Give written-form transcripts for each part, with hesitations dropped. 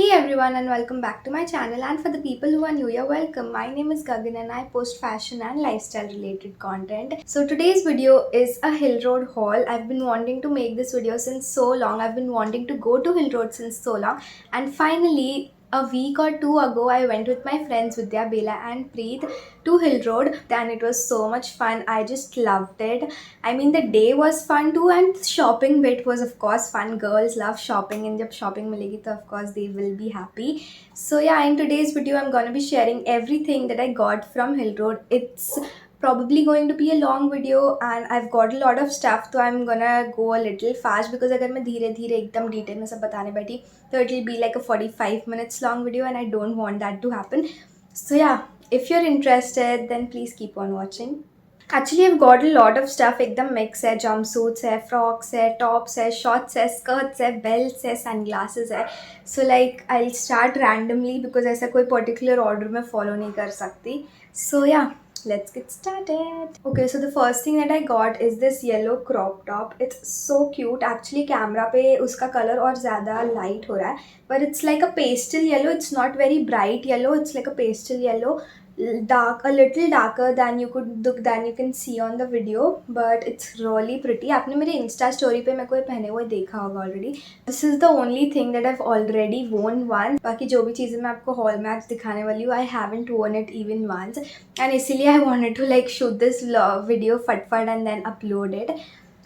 Hey everyone and welcome back to my channel, and for the people who are new, you're welcome. My name is Gagan and I post fashion and lifestyle related content. So today's video is a Hill Road haul. I've been wanting to make this video since so long. I've been wanting to go to Hill Road since so long, and finally a week or two ago I went with my friends Vidya, Bela and Preet to Hill Road, and it was so much fun. I just loved it. I mean, the day was fun too, and shopping bit was of course fun. Girls love shopping, and जब shopping मिलेगी तो of course they will be happy. So yeah, in today's video I'm gonna be sharing everything that I got from Hill Road. It's probably going to be a long video and I've got a lot of stuff, so I'm gonna go a little fast because अगर मैं धीरे धीरे एकदम detail में सब बताने बैठी तो it will be like a 45 minutes long video and I don't want that to happen. So yeah, if you're interested then please keep on watching. Actually I've got a lot of stuff. एकदम mix है. जंपसूट्स है, frocks है, tops है, shorts है, skirts है, belts है, sunglasses है. So like I start randomly because ऐसा कोई पर्टिकुलर ऑर्डर में फॉलो नहीं कर सकती. सो या, let's get started. Okay, so the first thing that I got is this yellow crop top. It's so cute. Actually camera पे उसका कलर और ज़्यादा लाइट हो रहा है, but it's like a pastel yellow. It's not very bright yellow. It's like a pastel yellow, dark, a little darker than you can see on the video, but it's really pretty. आपने मेरे Insta story पे मेरे को ये पहने हुए देखा होगा already. This is the only thing that I've already worn once. बाकी जो भी चीज़ें मैं आपको हॉल में आज दिखाने वाली हूँ, I haven't worn it even once, and इसीलिए I wanted to like shoot this video फटफट and then upload it.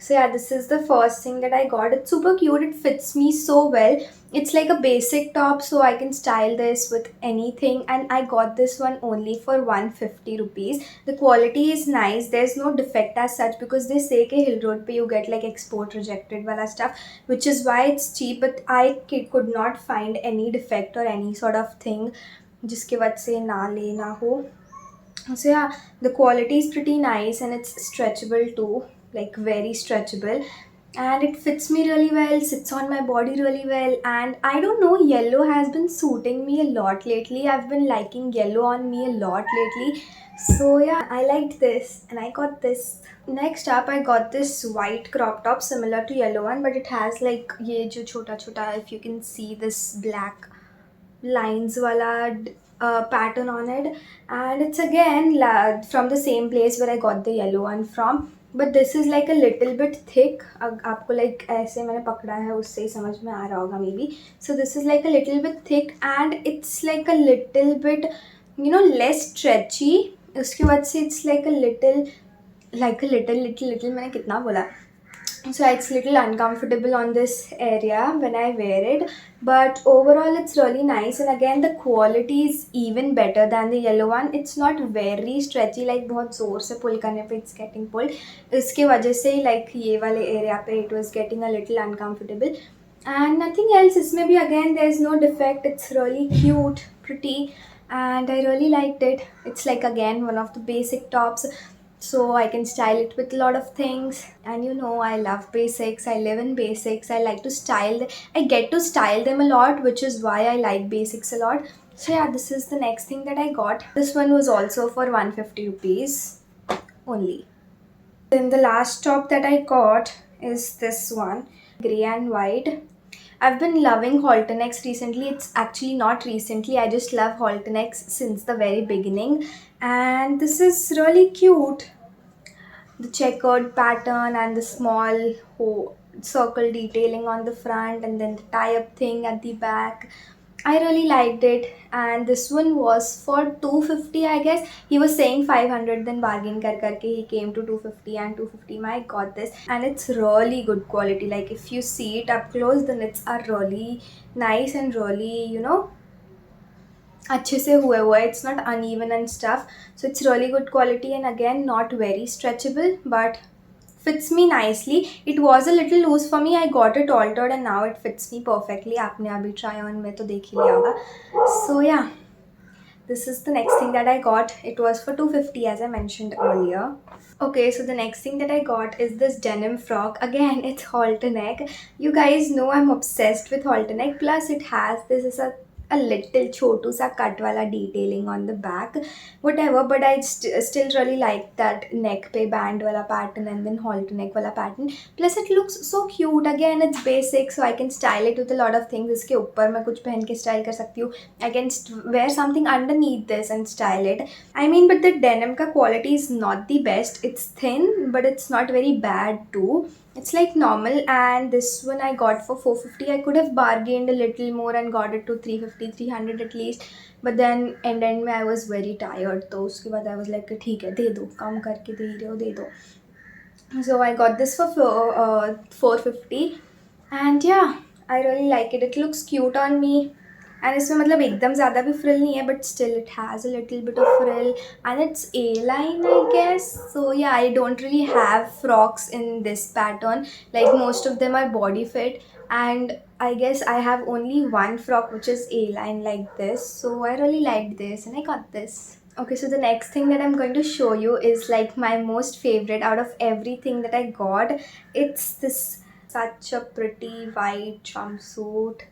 So yeah, this is the first thing that I got. It's super cute. It fits me so well. It's like a basic top, so I can style this with anything, and I got this one only for 150 rupees. The quality is nice. There's no defect as such because they say कि Hill Road पे you get like export rejected वाला stuff, which is why it's cheap, but I could not find any defect or any sort of thing जिसके वजह से ना लेना हो. So yeah, the quality is pretty nice and it's stretchable too, like very stretchable, and it fits me really well, sits on my body really well, and I don't know, yellow has been suiting me a lot lately. I've been liking yellow on me a lot lately. So yeah, I liked this and I got this. Next up I got this white crop top similar to yellow one, but it has like ये जो छोटा छोटा, if you can see this black lines wala pattern on it, and it's again from the same place where I got the yellow one from, but this is like a little bit thick. आपको like ऐसे मैंने पकड़ा है उससे ही समझ में आ रहा होगा maybe. So this is like a little bit thick and it's like a little bit less stretchy. उसके बाद से it's like a little मैंने कितना बोला. So it's little uncomfortable on this area when I wear it, but overall it's really nice, and again the quality is even better than the yellow one. It's not very stretchy, like बहुत ज़ोर से pull करने पे it's getting pulled. इसके वजह से like ये वाले area पे it was getting a little uncomfortable, and nothing else. इसमें भी again there's no defect. It's really cute, pretty, and I really liked it. It's like again one of the basic tops, so I can style it with a lot of things, and I love basics. I live in basics. I like to style I get to style them a lot, which is why I like basics a lot. So yeah, this is the next thing that I got. This one was also for 150 rupees only. Then the last top that I got is this one, gray and white. I've been loving Halton X recently. It's actually not recently. I just love Halton X since the very beginning. And this is really cute. The checkered pattern and the small circle detailing on the front, and then the tie-up thing at the back. I really liked it, and this one was for 250, I guess. He was saying 500, then bargain karke he came to 250, and 250 I got this, and it's really good quality. Like if you see it up close, the knits are really nice and really अच्छे से हुए हुआ है. It's not uneven and stuff, so it's really good quality, and again not very stretchable, but fits me nicely. It was a little loose for me. I got it altered and now it fits me perfectly. आपने अभी try on में तो देख ही लिया होगा. So yeah, this is the next thing that I got. It was for 250 as I mentioned earlier. Okay, so the next thing that I got is this denim frock. Again, it's Halton Egg. You guys know I'm obsessed with Halton Egg. Plus, it has this is a a little chotu sa cut wala detailing on the back, whatever. But I still really like that neck pe band wala pattern and then halter neck wala pattern. Plus it looks so cute. Again, it's basic, so I can style it with a lot of things. इसके ऊपर मैं कुछ पहन के style कर सकती हूँ. I can wear something underneath this and style it. I mean, but the denim ka quality is not the best. It's thin, but it's not very bad too. It's like normal, and this one I got for 450. I could have bargained a little more and got it to 350, 300 at least. But then end में I was very tired. तो उसके बाद I was like ठीक है दे दो, कम करके दे रहे हो दे दो. So I got this for 450, and yeah, I really like it. It looks cute on me. And इसमें मतलब एकदम ज़्यादा भी frill नहीं है, but still it has a little bit of frill, and it's A-line I guess. So yeah, I don't really have frocks in this pattern. Like most of them are body fit, and I guess I have only one frock which is A-line like this. So I really liked this and I got this. Okay, so the next thing that I'm going to show you is like my most favorite out of everything that I got. It's this such a pretty white jumpsuit.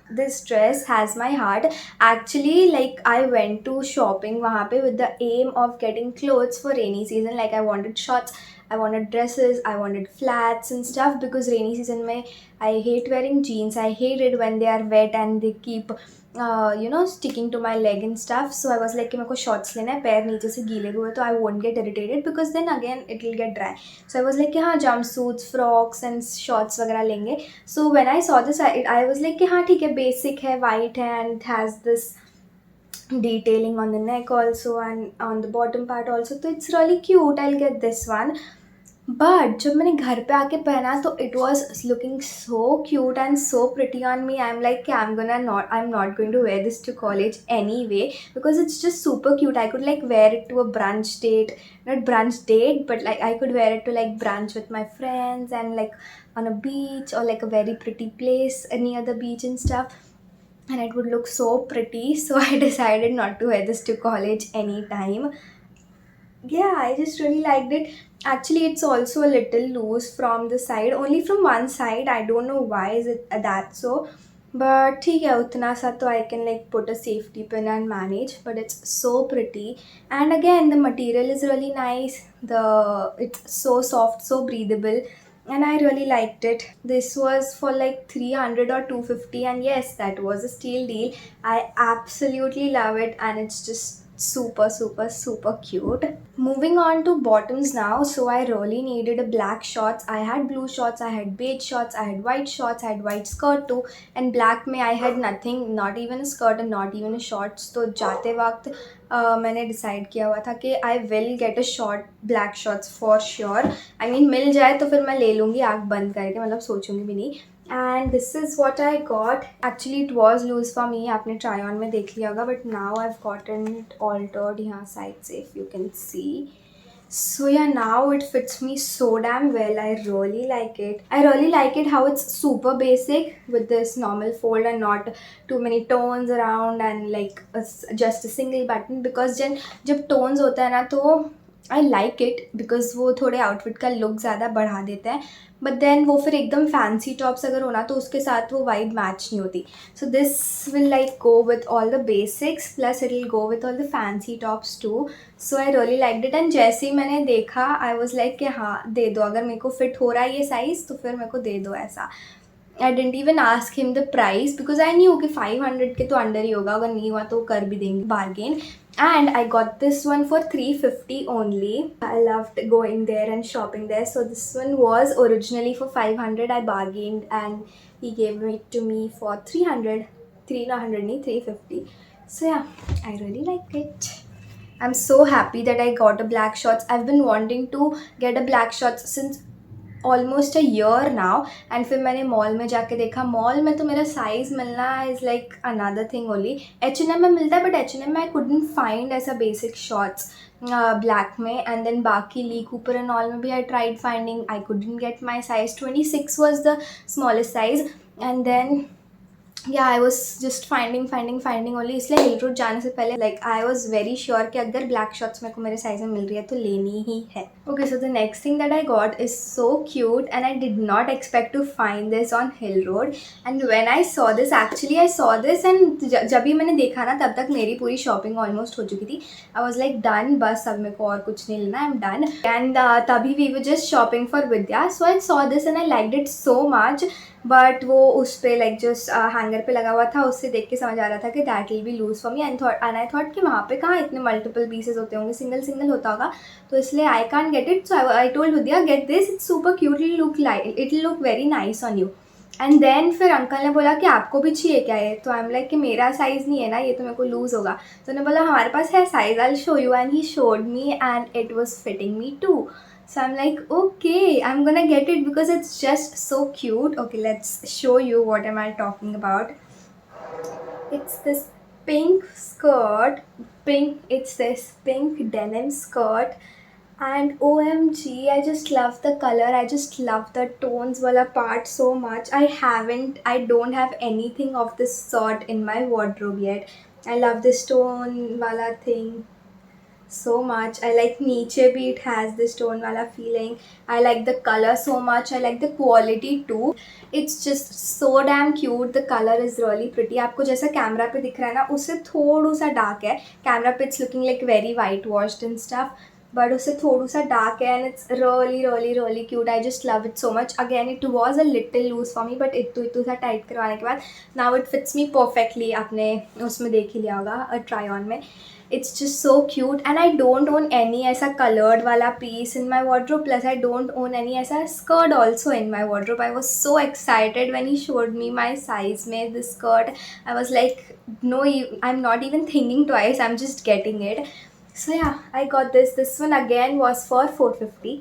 This dress has my heart. Actually, like I went to shopping वहाँ पे with the aim of getting clothes for rainy season. Like I wanted shorts, I wanted dresses, I wanted flats and stuff, because rainy season में I hate wearing jeans. I hate it when they are wet and they keep sticking to my leg and stuff. So I was like कि मेरे को shorts लेना है, पैर नीचे से गीले हुए तो I won't get irritated, because then again it will get dry. So I was like कि हाँ jumpsuits, frocks and shorts वगैरह लेंगे. So when I saw this, I was like कि हाँ ठीक है, basic है, white है, and it has this detailing on the neck also and on the bottom part also. So it's really cute. I'll get this one. But जब मैंने घर पे आके पहना तो it was looking so cute and so pretty on me. I am like I am not going to wear this to college anyway, because it's just super cute. I could like wear it to a brunch date, not brunch date, but like I could wear it to like brunch with my friends and like on a beach or like a very pretty place near the beach and stuff, and it would look so pretty. So I decided not to wear this to college anytime. Yeah, I just really liked it. Actually, it's also a little loose from the side, only from one side. I don't know why is it that so. But ठीक है उतना सा तो I can like put a safety pin and manage. But it's so pretty, and again the material is really nice. It's so soft, so breathable, and I really liked it. This was for like 300 or 250, and yes, that was a steal deal. I absolutely love it, and it's just super super super cute. Moving on to bottoms now. So I really needed a black shorts. I had blue shorts, I had beige shorts, I had white shorts, I had white skirt too, and black में I had nothing, not even a skirt and not even a shorts. तो जाते वक्त मैंने decide किया हुआ था कि I will get a short black shorts for sure. I mean मिल जाए तो फिर मैं ले लूँगी आँख बंद करके, मतलब सोचूंगी भी नहीं. And this is what I got. Actually it was loose for me, आपने try on में देख लिया होगा, but now I've gotten it altered यहाँ side से, if you can see. So yeah, now it fits me so damn well. I really like it. I really like it how it's super basic with this normal fold and not too many tones around and like just a single button, because जब tones होता है ना तो I like it, because वो थोड़े outfit का look ज़्यादा बढ़ा देता है. बट देन वो फिर एकदम फैंसी टॉप्स अगर होना तो उसके साथ वो वाइब मैच नहीं होती. So this will like go with all the basics, plus it will go with all the fancy tops too. So I really like it. And जैसे ही मैंने देखा आई वॉज लाइक कि हाँ दे दो, अगर मेरे को फिट हो रहा है ये साइज़ तो फिर मेरे को दे दो ऐसा. I didn't even ask him the price, because I knew कि 500 के तो अंडर ही होगा, अगर नहीं हुआ तो कर भी देंगे bargain. And I got this one for 350 only. I loved going there and shopping there. So this one was originally for 500. I bargained and he gave it to me for 300. 350. So yeah, I really like it. I'm so happy that I got a black shorts. I've been wanting to get a black shorts since almost a year now. And फिर मैंने mall में जाके देखा, mall में तो मेरा size मिलना is like another thing only. H&M में मिलता है, बट H&M में आई कुडंट फाइंड ऐसा बेसिक शॉर्ट्स ब्लैक में. एंड देन बाकी ली कूपर एंड ऑल में भी I tried finding. I couldn't get my size. 26 was the smallest size. And then yeah I was just finding only, इसलिए हिल रोड जाने से पहले like I was very sure कि अगर black shorts मेरे को मेरे साइज में मिल रही है तो लेनी ही है. Okay, so the next thing that I got is so cute and I did not expect to find this on Hill Road. And when I saw this, actually I saw this and जब भी मैंने देखा ना तब तक मेरी पूरी शॉपिंग ऑलमोस्ट हो चुकी थी. आई वॉज लाइक डन, बस अब मेरे को और कुछ नहीं लेना, आई एम डन. एंड तभी we were just shopping for Vidya, so I saw this and I liked it so much. But वो उस पर लाइक जो हैंगर पे लगा हुआ था उससे देख के समझ आ रहा था कि that will be loose for me. And I thought कि वहाँ पे कहाँ इतने मल्टीपल पीसेज होते होंगे, सिंगल सिंगल होता होगा, तो इसलिए I can't get it. So I told Vidya get this, it's super cute, it look very nice on you. And then फिर अंकल ने बोला कि आपको भी चाहिए क्या है, तो आई एम लाइक कि मेरा साइज़ नहीं है ना ये, तो मेरे को लूज़ होगा. तो उन्होंने बोला हमारे पास है size, I will show you. And he showed me and it was fitting me too. So I'm like, okay, I'm gonna get it because it's just so cute. Okay, let's show you what am I talking about. It's this pink skirt, it's this pink denim skirt. And OMG, I just love the color, I just love the tones wala part so much. I don't have anything of this sort in my wardrobe yet. I love this tone wala thing so much. I like niche bhi it has this tone wala feeling. I like the color so much. I like the quality too. It's just so damn cute. The color is really pretty. आपको जैसा camera पे दिख रहा है ना उससे थोड़ा सा डार्क है. कैमरा पे it's looking like very white washed and stuff. But उससे थोड़ा सा डार्क है and it's really cute. I just love it so much. Again, it was a little loose for me, but इतू सा tight करवाने के बाद now it fits me perfectly. आपने उसमें देख ही लिया होगा try on में. It's just so cute and I don't own any ऐसा colored वाला piece in my wardrobe, plus I don't own any ऐसा skirt also in my wardrobe. I was so excited when he showed me my size में this skirt. I was like, no, I'm not even thinking twice, I'm just getting it. So yeah, I got this. This one again was for 450.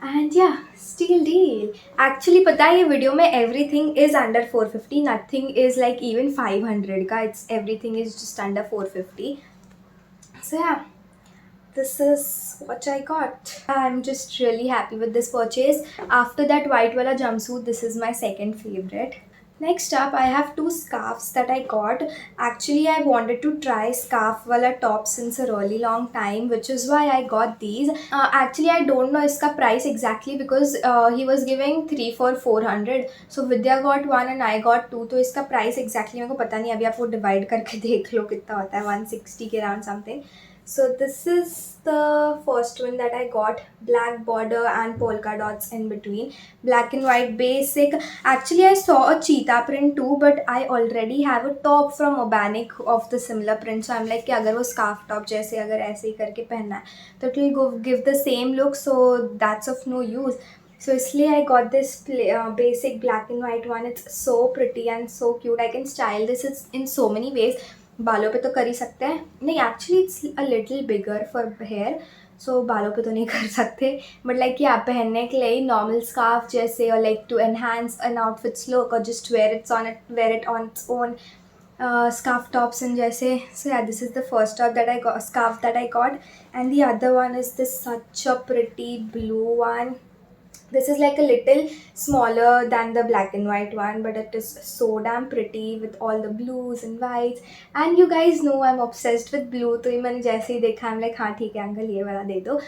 And yeah, steal deal. Actually पता है ये video में everything is under 450. Nothing is like even 500 का. It's everything is just under 450. So yeah, this is what I got. I'm just really happy with this purchase. After that white wala jumpsuit, this is my second favorite. Next up, I have two scarves that I got. Actually, I wanted to try scarf wala top since a really long time, which is why I got these. Actually, I don't know iska price exactly because he was giving 3 for 400. So Vidya got one and I got two. तो इसका price exactly मेरे को पता नहीं. अभी आप वो divide करके देख लो कितना होता है, 160 के around something. So this is the first one that I got. Black border and polka dots in between. Black and white basic. Actually, I saw a cheetah print too, but I already have a top from Organic of the similar print. So I'm like कि अगर वो scarf top जैसे अगर ऐसे ही करके पहनना है तो it will give the same look. So that's of no use. So इसलिए I got this basic black and white one. It's so pretty and so cute. I can style this in so many ways. बालों पे तो कर ही सकते हैं. नहीं, actually it's a little bigger for hair, so बालों पे तो नहीं कर सकते, बट लाइक कि आप पहनने के लिए नॉर्मल स्कार्फ जैसे, और like to enhance an outfits look, और just wear it on its own scarf tops and जैसे. So yeah, this is the first top that I got, scarf that I got, and the other one is this such a pretty blue one. This is like a little smaller than the black and white one, but it is so damn pretty with all the blues and whites. And you guys know I'm obsessed with blue, तो ये मैंने जैसे ही देखा I'm like हाँ ठीक है uncle ये वाला दे दो.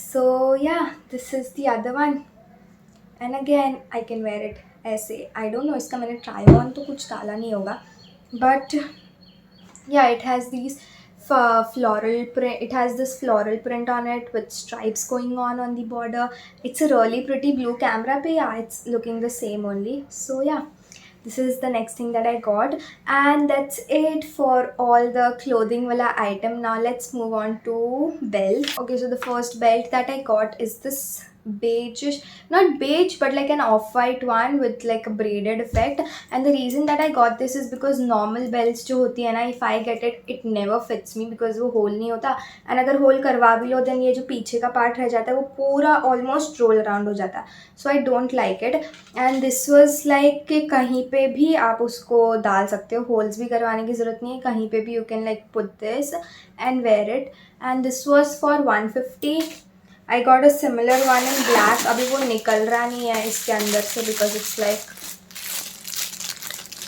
So yeah, this is the other one. And again I can wear it ऐसे. I don't know इसका मैंने try on तो कुछ डाला नहीं होगा, but yeah, it has these floral print. It has this floral print on it with stripes going on the border. It's a really pretty blue. Camera pe yeah, it's looking the same only. So yeah, this is the next thing that I got, and that's it for all the clothing wala item. Now let's move on to belt. Okay, so the first belt that I got is this beige, not beige but like an off-white one with like a braided effect. And the reason that I got this is because normal belts जो होती है ना, if I get it, it never fits me because वो whole नहीं होता, and अगर whole करवा भी लो then ये जो पीछे का पार्ट रह जाता है वो पूरा almost roll around हो जाता है. So I don't like it. And this was like कि कहीं पे भी आप उसको डाल सकते हो, होल्स भी करवाने की ज़रूरत नहीं है, कहीं पे भी you can like put this and wear it. And this was for 150. I got a similar one in black. अभी वो निकल रहा नहीं है इसके अंदर से because it's like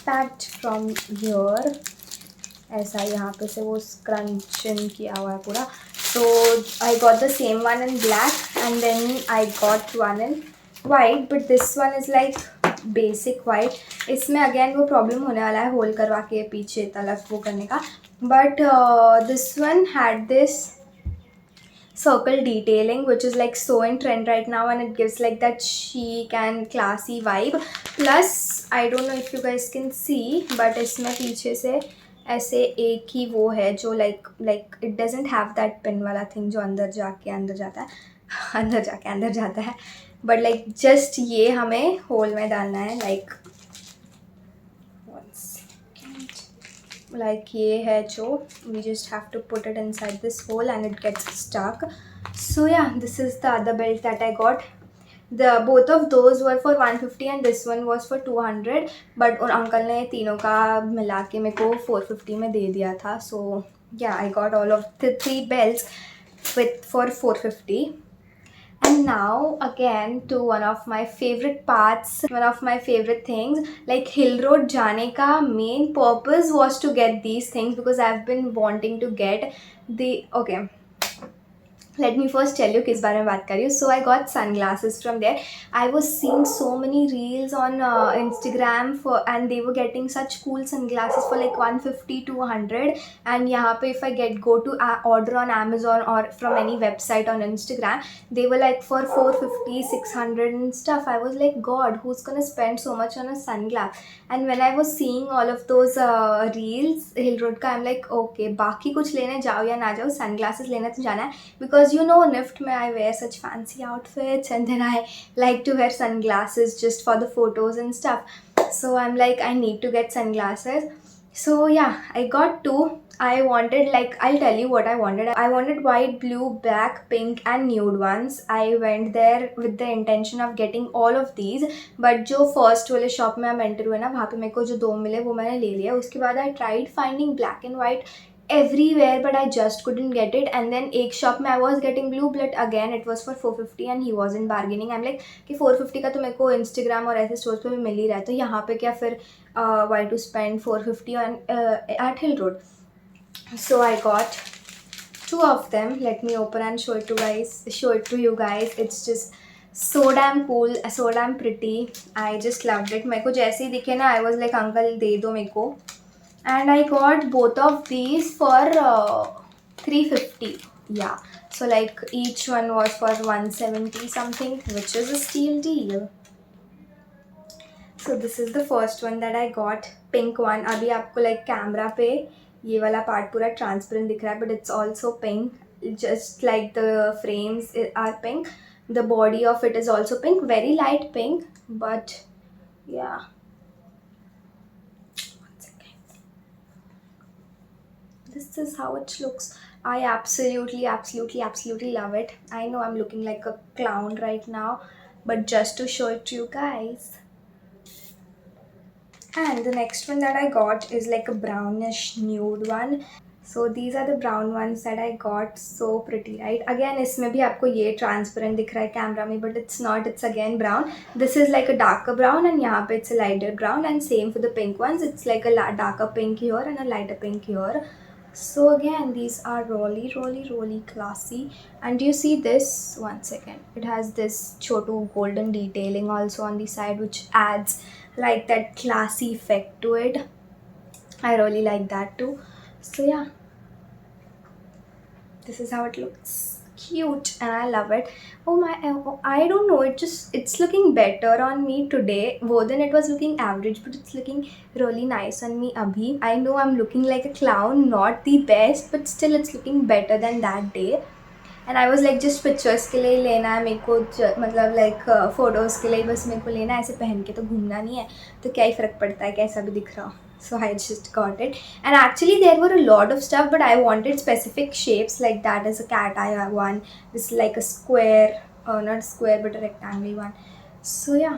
packed from here. ऐसा यहाँ पे से वो स्क्रंचन किया हुआ है पूरा. So I got the same one in black and then I got one in white, but this one is like basic white. इसमें अगेन वो प्रॉब्लम होने वाला है होल करवा के पीछे तलक वो करने का. But this one had this circle detailing which is like so in trend right now, and it gives like that chic and classy vibe. Plus I don't know if you guys can see, but इसमें पीछे से ऐसे एक ही वो है जो like it doesn't have that pin वाला thing जो अंदर जाके अंदर जाता है अंदर जाके अंदर जाता है, but like just ये हमें होल में डालना है. like ये है जो we just have to put it inside this hole and it gets stuck. So yeah, this is the other belt that I got. Both of those were for 150 and this one was for 200, but उन uncle ने तीनों का मिला के मेरे को 450 में दे दिया था. So yeah, I got all of the 3 belts for 450. And now again to one of my favorite parts, one of my favorite things. Like Hill Road जाने का main purpose was to get these things because I've been wanting to get okay, let me first tell you किस बारे में बात कर रही हूँ. So I got sunglasses from there. I was seeing so many reels on Instagram and they were getting such cool sunglasses for like 150 to 100. And यहाँ पे if I go to order on Amazon or from any website on Instagram, they were like for 450, 600 and stuff. I was like, God, who's gonna spend so much on a sunglass? And when I was seeing all of those reels Hill Road का, I'm like, okay, बाकी कुछ लेने जाओ या ना जाओ, sunglasses लेने तो जाना है. Because you know, Nift mein I wear such fancy outfits and then I like to wear sunglasses just for the photos and stuff. So I'm like, I need to get sunglasses. So yeah, I got 2. I wanted, like, I'll tell you what I wanted. I wanted white, blue, black, pink and nude ones. I went there with the intention of getting all of these. But जो first वाले shop में हम enter हुए ना, वहाँ पे मेरे को जो 2 मिले वो मैंने ले लिया. उसके बाद I tried finding black and white everywhere, but I just couldn't get it. And then एक shop में I was getting blue, but again it was for 450 and he wasn't bargaining. I'm like कि 450 का तो मेरे को Instagram और ऐसे stores पे भी मिल ही रहा है, तो यहाँ पे क्या फिर why to spend 450 on at Hill Road. So I got 2 of them. Let me open and show it to you guys. It's just so damn cool, so damn pretty. I just loved it. मेरे को जैसे ही दिखे ना, I was like, uncle दे दो मेरे को. And I got both of these for 350. Yeah, so like each one was for 170 something, which is a steal deal. So this is the first one that I got, pink one. अभी आपको like camera पे ये वाला part पूरा transparent दिख रहा है, but it's also pink, just like the frames are pink. The body of it is also pink, very light pink, but yeah. This is how it looks. I absolutely love it. I know I'm looking like a clown right now, but just to show it to you guys. And the next one that I got is like a brownish nude one. So these are the brown ones that I got. So pretty, right? Again, इसमें भी आपको ये transparent दिख रहा है camera में, but it's not. It's again brown. This is like a darker brown, and यहाँ पे it's a lighter brown. And same for the pink ones. It's like a darker pink here and a lighter pink here. So again, these are really classy. And do you see this? One second. It has this chotu golden detailing also on the side, which adds like that classy effect to it. I really like that too. So yeah, this is how it looks. Cute, and I love it. Oh my, I don't know, it's looking better on me today. More than it was looking average, but it's looking really nice on me abhi. I know I'm looking like a clown, not the best, but still it's looking better than that day. And I was like, just pictures के लिए लेना है मेरे को, मतलब like photos के लिए बस मेरे को लेना है, ऐसे पहन के तो घूमना नहीं है, तो क्या ही फ़र्क पड़ता है कैसा भी दिख रहा हो. So I just got it. And actually there were a lot of stuff, but I wanted specific shapes. Like that is a cat eye one. This is like a square, not square but a rectangle one. So yeah.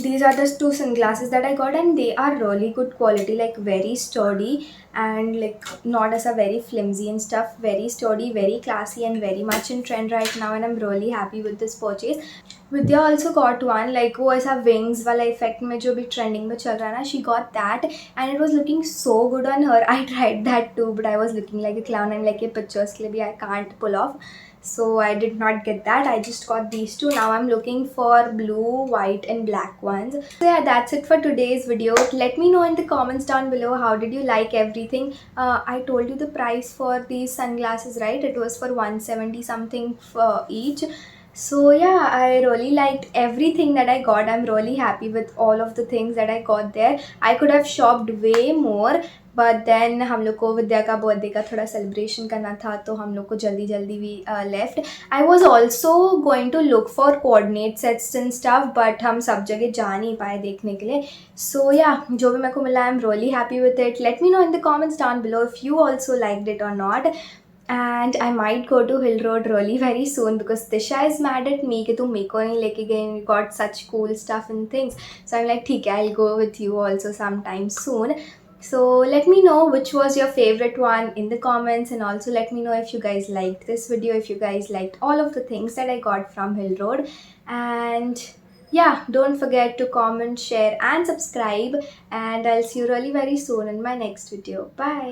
these are the two sunglasses that I got, and they are really good quality, like very sturdy, and like not as a very flimsy and stuff. Very sturdy, very classy, and very much in trend right now, and I'm really happy with this purchase. Vidya also got one, like वो ऐसा wings वाला effect में जो भी trending में चल रहा है ना, she got that and it was looking so good on her. I tried that too, but I was looking like a clown. I'm like, ये pictures के लिए भी I can't pull off. So I did not get that. I just got these two. Now I'm looking for blue, white and black ones. So yeah, that's it for today's video. Let me know in the comments down below, how did you like everything. I told you the price for these sunglasses, right? It was for 170 something for each. So yeah, I really liked everything that I got. I'm really happy with all of the things that I got there. I could have shopped way more, but then हम लोग को विद्या का birthday का थोड़ा celebration करना था, तो हम लोग को जल्दी जल्दी भी left. I was also going to look for coordinate sets and stuff, but हम सब जगह जा नहीं पाए देखने के लिए. सो या जो भी मेरे को मिला, I am really happy with it. Let me know in the comments down below if you also liked it और not. And I might go to Hill Road really very soon because Tisha is mad at me कि तुम मेरे को नहीं लेके गए, you got such cool stuff and things. So I'm like, ठीक है, I'll go with you also sometime soon. So let me know which was your favorite one in the comments, and also let me know if you guys liked this video, if you guys liked all of the things that I got from Hill Road. And yeah, don't forget to comment, share and subscribe, and I'll see you really very soon in my next video. Bye.